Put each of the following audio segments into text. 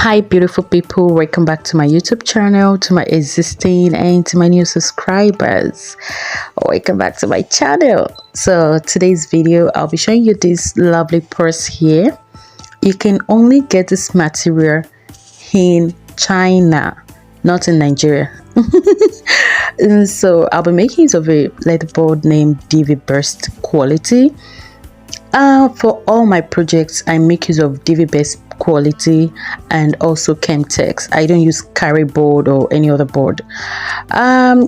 Hi beautiful people, welcome back to my YouTube channel, to my existing and to my new subscribers. Welcome back to my channel. So today's video I'll be showing you this lovely purse here. You can only get this material in China, not in Nigeria. And so I'll be making use of a leatherboard named DV Burst quality. For all my projects I make use of DV Burst quality and also Chemtex. I don't use carry board or any other board.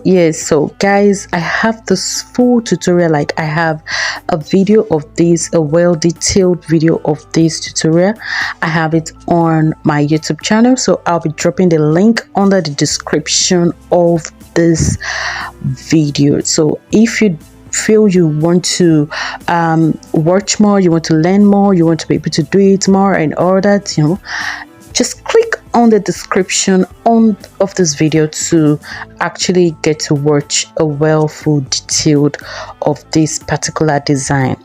Yes, so guys, I have this full tutorial. Like, I have a video of this, a well detailed video of this tutorial. I have it on my YouTube channel, so I'll be dropping the link under the description of this video. So if you feel you want to watch more, you want to learn more, you want to be able to do it more and all that, you know, just click on the description of this video to actually get to watch a well full detailed of this particular design.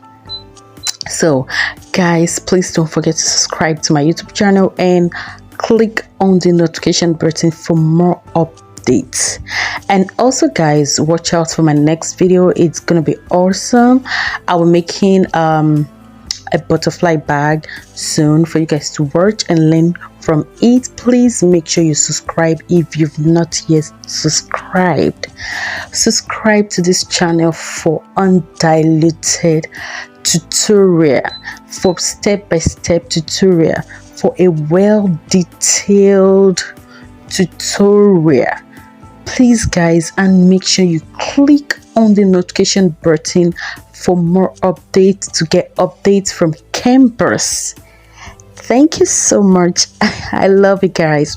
So guys, please don't forget to subscribe to my YouTube channel and click on the notification button for more updates. And also guys, watch out for my next video. It's gonna be awesome. I will be making a butterfly bag soon for you guys to watch and learn from it. Please make sure you subscribe if you've not yet subscribed. Subscribe to this channel for undiluted tutorial, for step-by-step tutorial, for a well detailed tutorial. Please guys, and make sure you click on the notification button for more updates, to get updates from Khembuzz. Thank you so much. I love you guys.